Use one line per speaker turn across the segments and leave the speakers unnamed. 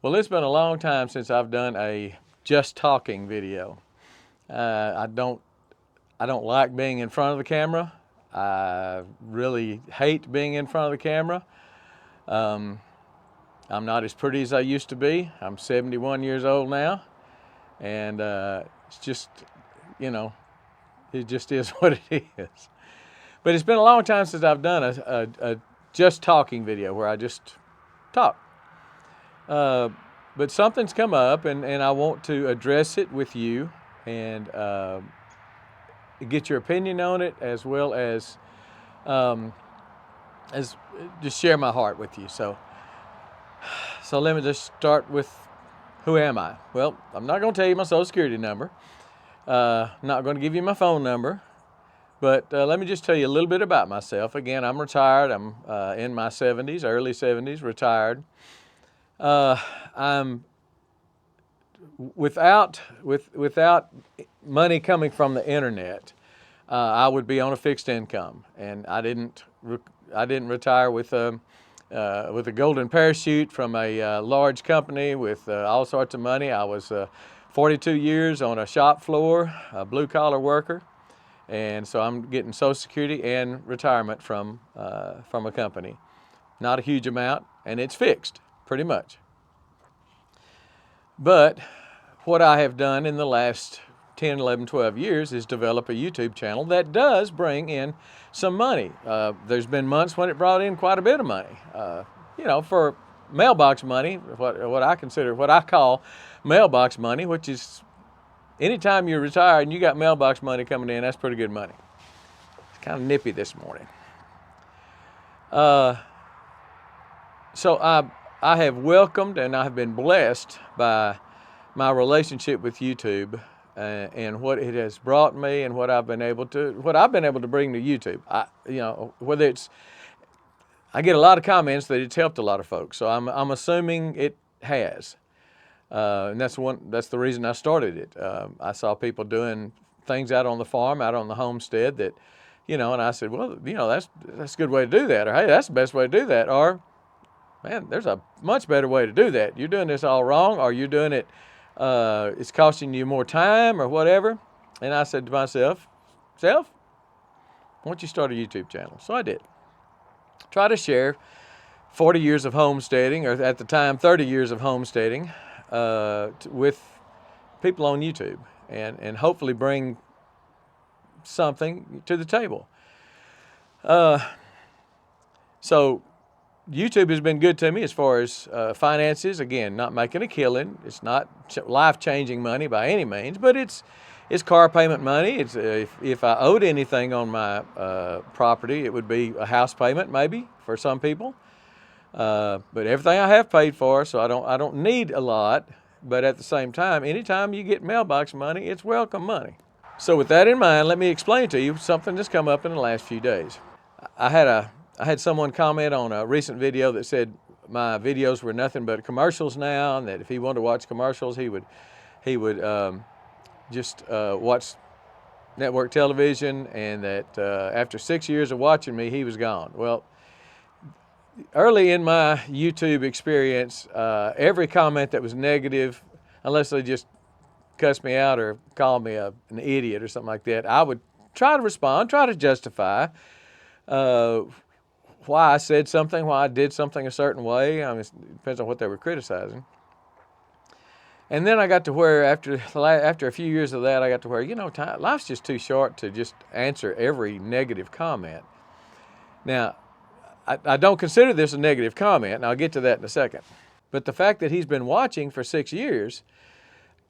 Well, it's been a long time since I've done a just talking video. I don't like being in front of the camera. I really hate being in front of the camera. Um, I'm not as pretty as I used to be. I'm 71 years old now, and it's just, you know, it just is what it is. But it's been a long time since I've done a just talking video where I just talk. Uh, but something's come up, and I want to address it with you and get your opinion on it, um, as just share my heart with you. So let me just start with, who am I? Well, I'm not going to tell you my social security number. I'm not going to give you my phone number. But let me just tell you a little bit about myself. Again, I'm retired. I'm in my 70s, early 70s, retired. I'm without money coming from the internet. I would be on a fixed income, and I didn't retire with a golden parachute from a large company with all sorts of money. I was 42 years on a shop floor, a blue collar worker. And so I'm getting Social Security and retirement from a company. Not a huge amount, and it's fixed, pretty much. But what I have done in the last 10, 11, 12 years is develop a YouTube channel that does bring in some money. There's been months when it brought in quite a bit of money. For mailbox money, what I call mailbox money, which is anytime you're retired and you got mailbox money coming in, that's pretty good money. It's kind of nippy this morning. So I have welcomed and I have been blessed by my relationship with YouTube and what it has brought me and what I've been able to bring to YouTube. I get a lot of comments that it's helped a lot of folks, so I'm assuming it has. And that's the reason I started it. I saw people doing things out on the farm, out on the homestead that, and I said, well, that's a good way to do that. Or, hey, that's the best way to do that. Or, man, there's a much better way to do that. You're doing this all wrong, or you're doing it, it's costing you more time or whatever. And I said to myself, why don't you start a YouTube channel? So I did. Try to share 40 years of homesteading, or at the time, 30 years of homesteading, with people on YouTube, and hopefully bring something to the table. So YouTube has been good to me as far as finances. Again, not making a killing. It's not life-changing money by any means, but it's car payment money. It's if I owed anything on my property, it would be a house payment maybe for some people. But everything I have paid for, so I don't need a lot. But at the same time, anytime you get mailbox money, it's welcome money. So with that in mind, let me explain to you something that's come up in the last few days. I had someone comment on a recent video that said my videos were nothing but commercials now, and that if he wanted to watch commercials, he would just watch network television, and that after 6 years of watching me, he was gone. Well, early in my YouTube experience, every comment that was negative, unless they just cussed me out or called me an idiot or something like that, I would try to respond, try to justify why I said something, why I did something a certain way. I mean, it depends on what they were criticizing. And then I got to where, after a few years of that, I got to where, life's just too short to just answer every negative comment. Now, I don't consider this a negative comment, and I'll get to that in a second. But the fact that he's been watching for 6 years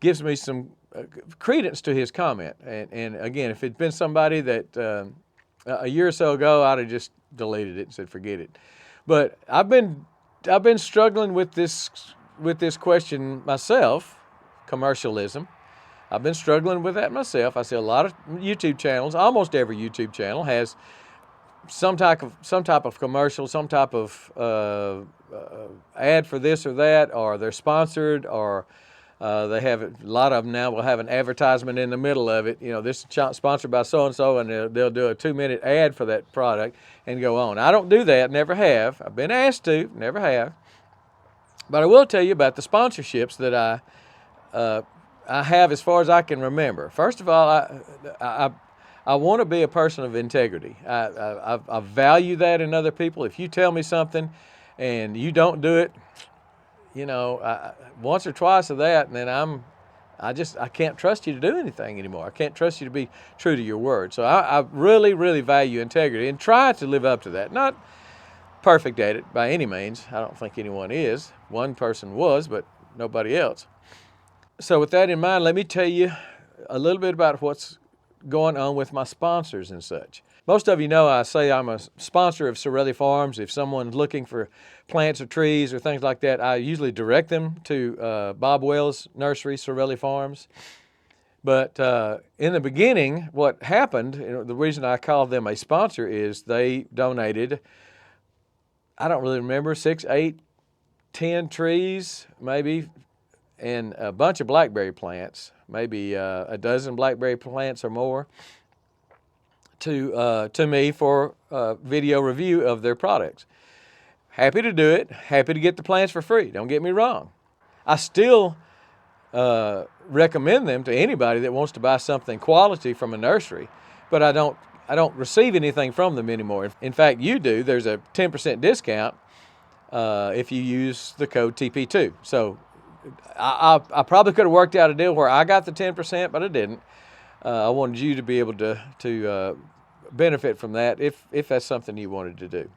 gives me some credence to his comment. And again, if it'd been somebody that a year or so ago, I'd have just deleted it and said, forget it. But I've been struggling with this question myself, commercialism. I've been struggling with that myself. I see a lot of YouTube channels. Almost every YouTube channel has some type of commercial, some type of ad for this or that, or they're sponsored, or they have a lot of them now will have an advertisement in the middle of it. This is sponsored by so and so, and they'll do a 2-minute ad for that product and go on. I don't do that, never have. I've been asked to, never have. But I will tell you about the sponsorships that I have as far as I can remember. First of all, I want to be a person of integrity. I value that in other people. If you tell me something and you don't do it, you know, once or twice of that, and then I can't trust you to do anything anymore. I can't trust you to be true to your word. So I really, really value integrity and try to live up to that. Not perfect at it by any means. I don't think anyone is. One person was, but nobody else. So with that in mind, let me tell you a little bit about what's going on with my sponsors and such. Most of you know I say I'm a sponsor of Sorelli Farms. If someone's looking for plants or trees or things like that, I usually direct them to Bob Wells Nursery, Sorelli Farms. But in the beginning, what happened, the reason I called them a sponsor is they donated, I don't really remember, 6, 8, 10 trees, maybe, and a bunch of blackberry plants, maybe a dozen blackberry plants or more, to me for video review of their products. Happy to do it, happy to get the plants for free, don't get me wrong. I still recommend them to anybody that wants to buy something quality from a nursery, but I don't receive anything from them anymore. In fact, you do. There's a 10% discount if you use the code TP2. So I probably could have worked out a deal where I got the 10%, but I didn't. I wanted you to be able to benefit from that if that's something you wanted to do.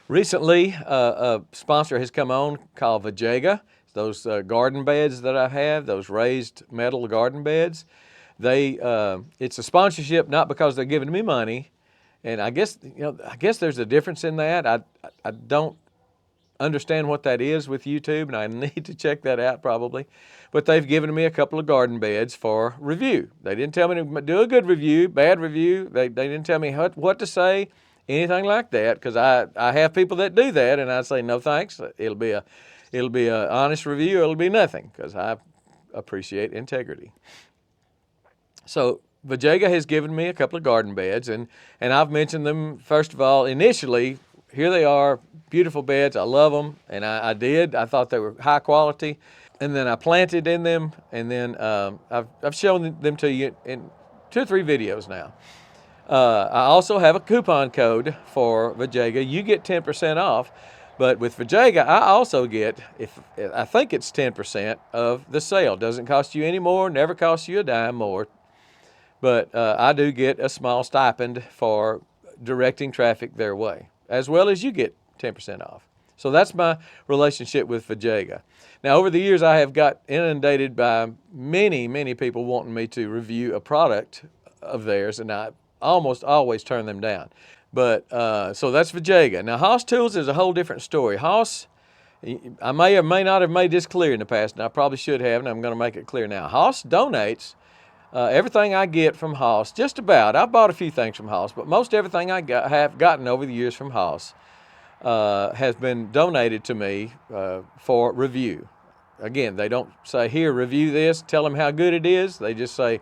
Recently, a sponsor has come on called Vajega. Those garden beds that I have, those raised metal garden beds, it's a sponsorship not because they're giving me money, and I guess there's a difference in that. I don't understand what that is with YouTube, and I need to check that out probably. But they've given me a couple of garden beds for review. They didn't tell me to do a good review, bad review. They didn't tell me what to say, anything like that, because I have people that do that, and I say no thanks. It'll be a honest review. It'll be nothing, because I appreciate integrity. So Vajega has given me a couple of garden beds, and I've mentioned them, first of all, initially. Here they are, beautiful beds. I love them, and I did. I thought they were high quality, and then I planted in them, and then I've shown them to you in 2 or 3 videos now. I also have a coupon code for Vajega. You get 10% off, but with Vajega, I also get, I think it's 10% of the sale. Doesn't cost you any more, never costs you a dime more, but I do get a small stipend for directing traffic their way, as well as you get 10% off. So that's my relationship with Vajega. Now, over the years, I have got inundated by many, many people wanting me to review a product of theirs, and I almost always turn them down. But so that's Vajega. Now, Haas Tools is a whole different story. Haas, I may or may not have made this clear in the past, and I probably should have, and I'm going to make it clear now. Haas donates everything I get from Haas, just about. I've bought a few things from Haas, but most everything I have gotten over the years from Haas has been donated to me for review. Again, they don't say, here, review this, tell them how good it is. They just say,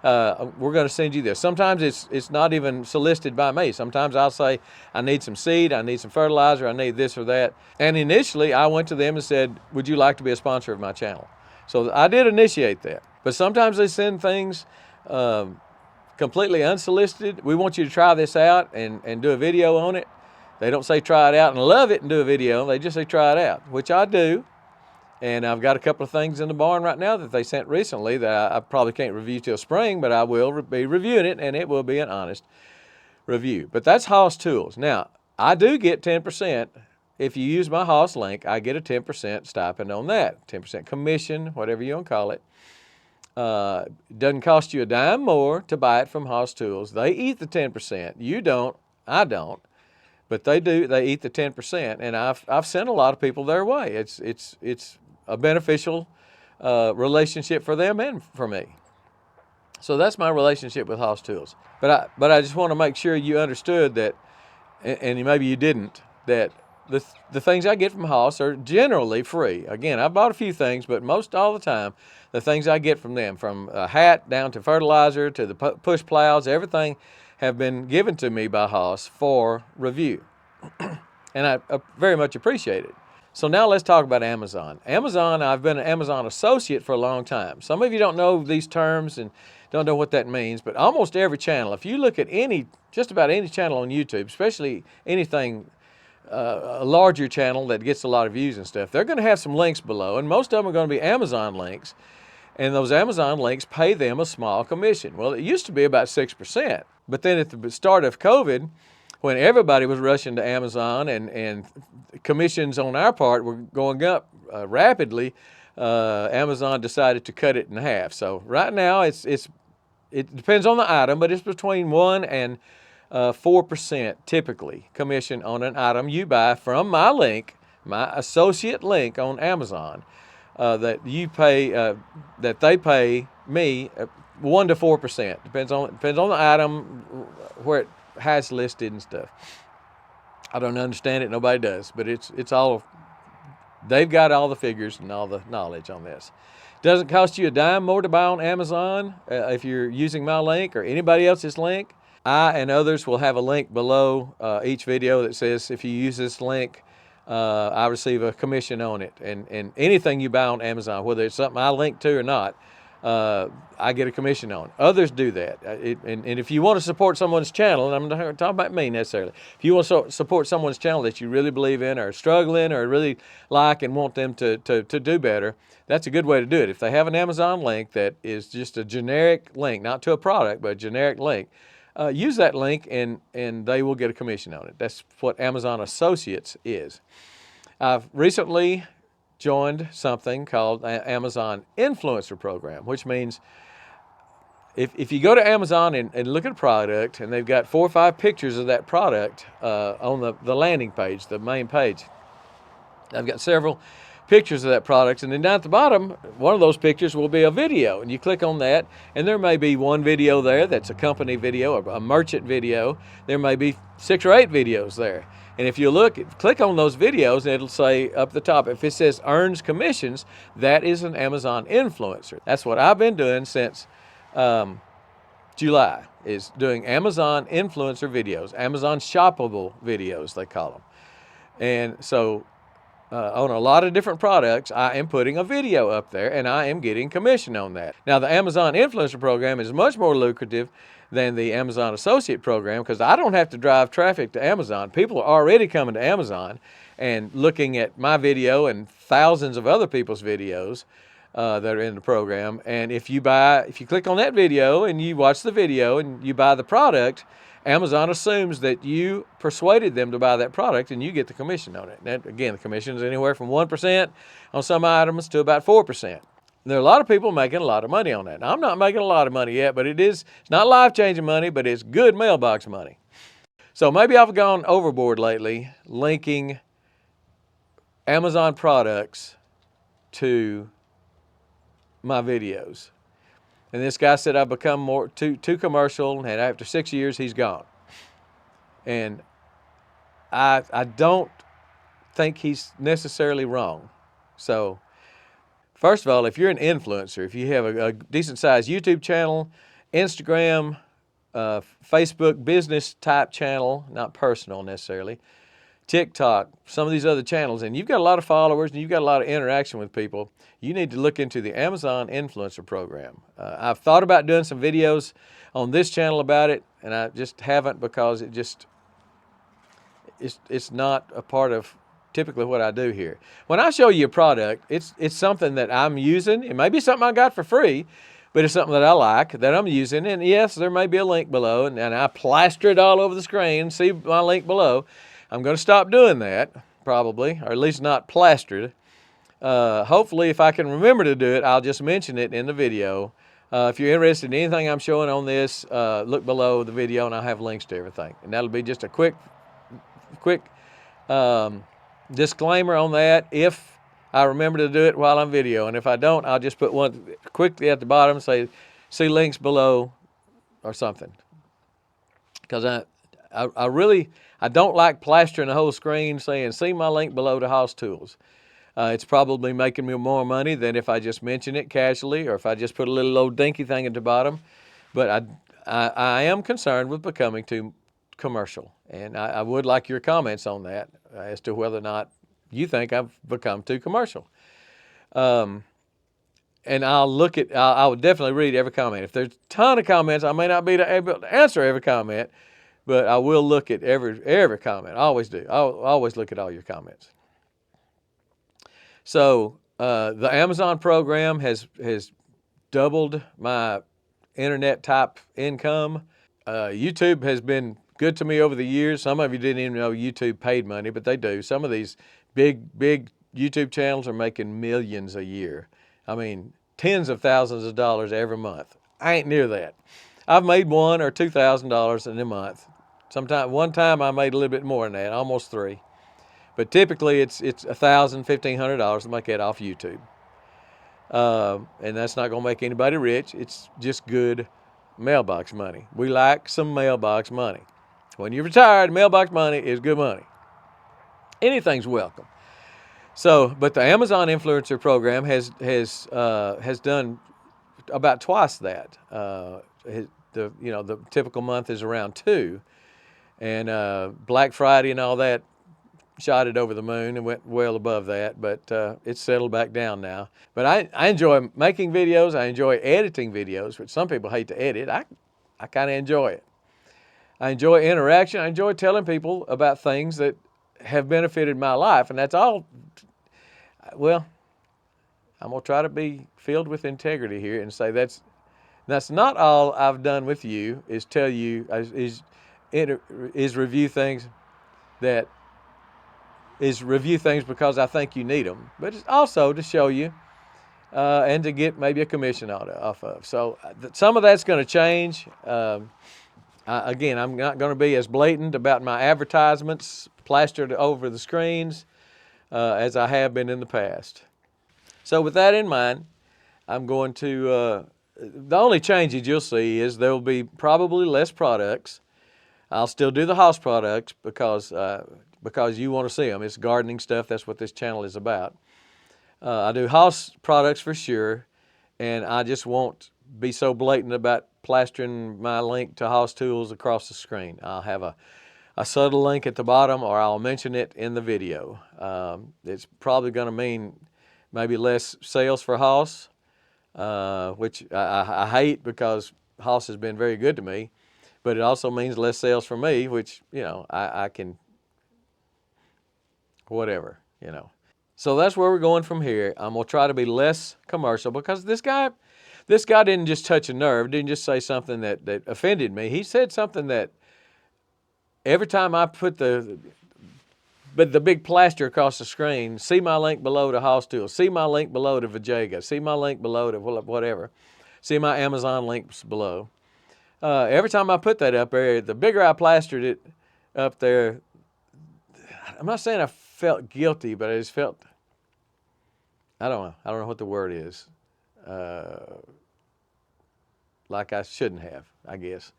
we're going to send you this. Sometimes it's not even solicited by me. Sometimes I'll say, I need some seed, I need some fertilizer, I need this or that. And initially, I went to them and said, would you like to be a sponsor of my channel? So I did initiate that. But sometimes they send things completely unsolicited. We want you to try this out and do a video on it. They don't say try it out and love it and do a video. They just say try it out, which I do. And I've got a couple of things in the barn right now that they sent recently that I probably can't review till spring, but I will be reviewing it, and it will be an honest review. But that's Haas Tools. Now, I do get 10%. If you use my Haas link, I get a 10% stipend on that, 10% commission, whatever you want to call it. Doesn't cost you a dime more to buy it from Haas Tools. They eat the 10%. You don't, I don't, but they do. They eat the 10%, and I've sent a lot of people their way. It's a beneficial relationship for them and for me. So that's my relationship with Haas Tools. But I just want to make sure you understood that, and maybe you didn't, that the things I get from Haas are generally free. Again, I bought a few things, but most all the time, the things I get from them, from a hat down to fertilizer to the push plows, everything have been given to me by Haas for review. And I very much appreciate it. So now let's talk about Amazon. Amazon, I've been an Amazon associate for a long time. Some of you don't know these terms and don't know what that means, but almost every channel, if you look at just about any channel on YouTube, especially anything, a larger channel that gets a lot of views and stuff, they're going to have some links below, and most of them are going to be Amazon links, and those Amazon links pay them a small commission. Well, it used to be about 6%, but then at the start of COVID, when everybody was rushing to Amazon and commissions on our part were going up rapidly, Amazon decided to cut it in half. So right now it depends on the item, but it's between 1 and 4% typically commission on an item you buy from my link, my associate link on Amazon, that they pay me 1 to 4%. Depends on the item, where it has listed and stuff. I don't understand it, nobody does, but it's all, they've got all the figures and all the knowledge on this. Doesn't cost you a dime more to buy on Amazon if you're using my link or anybody else's link. I and others will have a link below each video that says if you use this link, I receive a commission on it. And anything you buy on Amazon, whether it's something I link to or not, I get a commission on. Others do that. And if you want to support someone's channel, and I'm not talking about me necessarily, if you want to support someone's channel that you really believe in or are struggling or really like and want them to do better, that's a good way to do it. If they have an Amazon link that is just a generic link, not to a product, but a generic link, use that link and they will get a commission on it. That's what Amazon Associates is. I've recently joined something called Amazon Influencer Program, which means if you go to Amazon and look at a product and they've got 4 or 5 pictures of that product on the landing page, the main page, I've got several pictures of that product, and then down at the bottom, one of those pictures will be a video, and you click on that, and there may be one video there that's a company video or a merchant video. There may be 6 or 8 videos there. And if you click on those videos, and it'll say up the top, if it says earns commissions, that is an Amazon influencer. That's what I've been doing since July, is doing Amazon influencer videos, Amazon shoppable videos, they call them. And so on a lot of different products, I am putting a video up there, and I am getting commission on that. Now, the Amazon Influencer Program is much more lucrative than the Amazon Associate Program because I don't have to drive traffic to Amazon. People are already coming to Amazon and looking at my video and thousands of other people's videos that are in the program. And if you click on that video and you watch the video and you buy the product, Amazon assumes that you persuaded them to buy that product and you get the commission on it. And that, again, the commission is anywhere from 1% on some items to about 4%. There are a lot of people making a lot of money on that. Now, I'm not making a lot of money yet, but it's not life-changing money, but it's good mailbox money. So maybe I've gone overboard lately linking Amazon products to my videos. And this guy said I've become too commercial, and after 6 years, he's gone. And I don't think he's necessarily wrong. So, first of all, if you're an influencer, if you have a decent-sized YouTube channel, Instagram, Facebook business type channel, not personal necessarily, TikTok, some of these other channels, and you've got a lot of followers and you've got a lot of interaction with people, you need to look into the Amazon Influencer Program. I've thought about doing some videos on this channel about it, and I just haven't because it's not a part of typically what I do here. When I show you a product, it's something that I'm using. It may be something I got for free, but it's something that I like, that I'm using. And yes, there may be a link below, and I plaster it all over the screen. See my link below. I'm going to stop doing that, probably, or at least not plastered. Hopefully, if I can remember to do it, I'll just mention it in the video. If you're interested in anything I'm showing on this, look below the video, and I'll have links to everything. And that'll be just a quick disclaimer on that if I remember to do it while I'm video. And if I don't, I'll just put one quickly at the bottom, say, see links below or something. Because I don't like plastering the whole screen saying, see my link below to Haas Tools. It's probably making me more money than if I just mention it casually or if I just put a little old dinky thing at the bottom. But I am concerned with becoming too commercial. And I would like your comments on that as to whether or not you think I've become too commercial. And I would definitely read every comment. If there's a ton of comments, I may not be able to answer every comment, but I will look at every comment. I always do. I'll always look at all your comments. So the Amazon program has doubled my internet type income. YouTube has been good to me over the years. Some of you didn't even know YouTube paid money, but they do. Some of these big YouTube channels are making millions a year. I mean, tens of thousands of dollars every month. I ain't near that. I've made $1,000 or $2,000 in a month. One time I made a little bit more than that, almost $3,000. But typically it's $1,000, $1,500 to make that off YouTube. And that's not going to make anybody rich. It's just good mailbox money. We like some mailbox money. When you're retired, mailbox money is good money. Anything's welcome. So, but the Amazon influencer program has done about twice that. The typical month is around 2, and Black Friday and all that shot it over the moon and went well above that, but it's settled back down now. But I enjoy making videos. I enjoy editing videos, which some people hate to edit. I kind of enjoy it. I enjoy interaction. I enjoy telling people about things that have benefited my life, and that's all. Well, I'm going to try to be filled with integrity here and say that's not all I've done with you is tell you, is review things because I think you need them, but it's also to show you and to get maybe a commission off of. So some of that's going to change. Again, I'm not going to be as blatant about my advertisements plastered over the screens as I have been in the past. So with that in mind, I'm going to, the only changes you'll see is there will be probably less products. I'll still do the house products because you want to see them. It's gardening stuff. That's what this channel is about. I do house products for sure, and I just won't be so blatant about plastering my link to house tools across the screen. I'll have a subtle link at the bottom, or I'll mention it in the video. It's probably going to mean maybe less sales for house, which I hate because house has been very good to me, but it also means less sales for me, which, I can, whatever, So that's where we're going from here. I'm going to try to be less commercial because this guy didn't just touch a nerve, didn't just say something that offended me. He said something that every time I put the big plaster across the screen, see my link below to house tools, see my link below to Vajayga, see my link below to whatever, see my Amazon links below. Every time I put that up there, the bigger I plastered it up there, I'm not saying I felt guilty, but I just felt, I don't know what the word is, like I shouldn't have, I guess.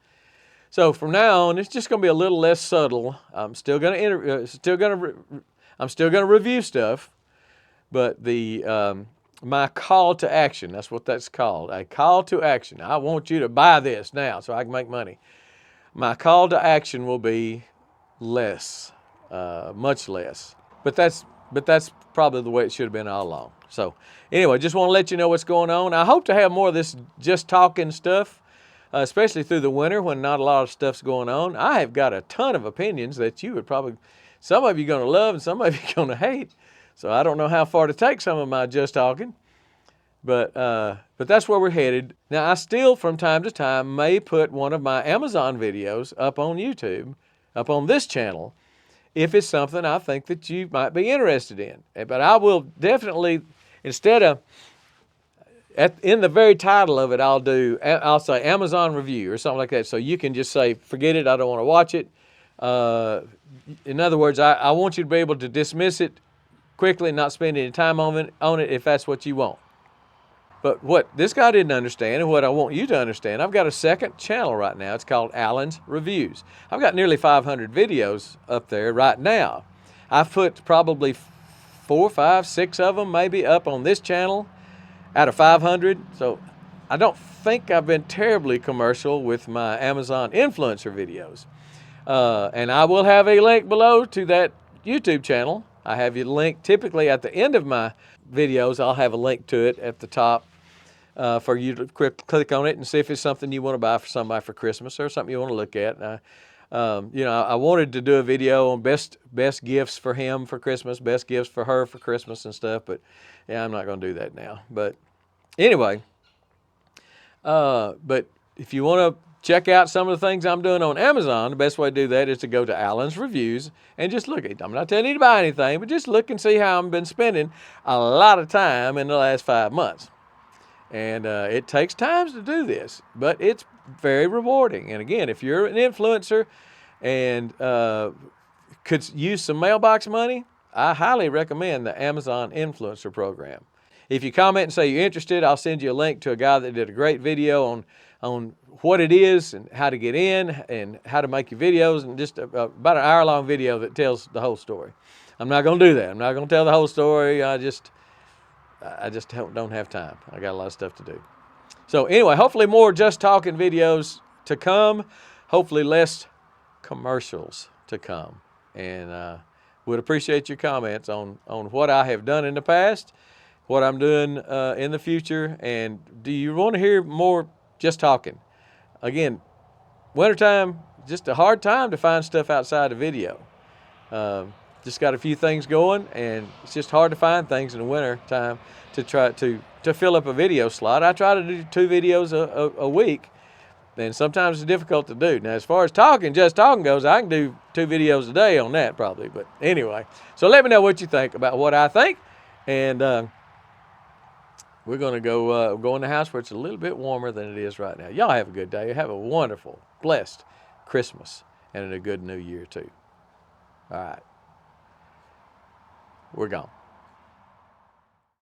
So from now on, it's just going to be a little less subtle. I'm still going to review stuff, but my call to action, that's what that's called, a call to action. I want you to buy this now so I can make money. My call to action will be less, much less. But that's probably the way it should have been all along. So anyway, just want to let you know what's going on. I hope to have more of this just talking stuff, especially through the winter when not a lot of stuff's going on. I have got a ton of opinions that you would probably, some of you are going to love and some of you are going to hate. So I don't know how far to take some of my just talking, but that's where we're headed. Now I still from time to time may put one of my Amazon videos up on YouTube, up on this channel, if it's something I think that you might be interested in. But I will definitely, instead of, in the very title of it, I'll say Amazon review or something like that. So you can just say, forget it, I don't want to watch it. In other words, I want you to be able to dismiss it quickly and not spend any time on it if that's what you want. But what this guy didn't understand, and what I want you to understand, I've got a second channel right now. It's called Alan's Reviews. I've got nearly 500 videos up there right now. I've put probably 4, 5, 6 of them maybe up on this channel out of 500. So I don't think I've been terribly commercial with my Amazon influencer videos. And I will have a link below to that YouTube channel I have you linked. Typically at the end of my videos, I'll have a link to it at the top for you to click on it and see if it's something you want to buy for somebody for Christmas or something you want to look at. You know, I wanted to do a video on best gifts for him for Christmas, best gifts for her for Christmas and stuff, but yeah, I'm not going to do that now. But anyway, but if you want to check out some of the things I'm doing on Amazon, the best way to do that is to go to Alan's Reviews and just look at it. I'm not telling you to buy anything, but just look and see how I've been spending a lot of time in the last 5 months. And it takes time to do this, but it's very rewarding. And again, if you're an influencer and could use some mailbox money, I highly recommend the Amazon Influencer Program. If you comment and say you're interested, I'll send you a link to a guy that did a great video on what it is and how to get in and how to make your videos, and just about an hour-long video that tells the whole story. I'm not going to do that. I'm not going to tell the whole story. I just don't have time. I got a lot of stuff to do. So anyway, hopefully more Just Talking videos to come. Hopefully less commercials to come. And would appreciate your comments on what I have done in the past, what I'm doing in the future, and do you want to hear more Just Talking? Again, wintertime, just a hard time to find stuff outside of video. Just got a few things going, and it's just hard to find things in the winter time to try to fill up a video slot. I try to do 2 videos a week, and sometimes it's difficult to do. Now, as far as Just Talking goes, I can do 2 videos a day on that probably. But anyway, so let me know what you think about what I think, and we're going to go in the house where it's a little bit warmer than it is right now. Y'all have a good day. Have a wonderful, blessed Christmas and a good New Year too. All right. We're gone.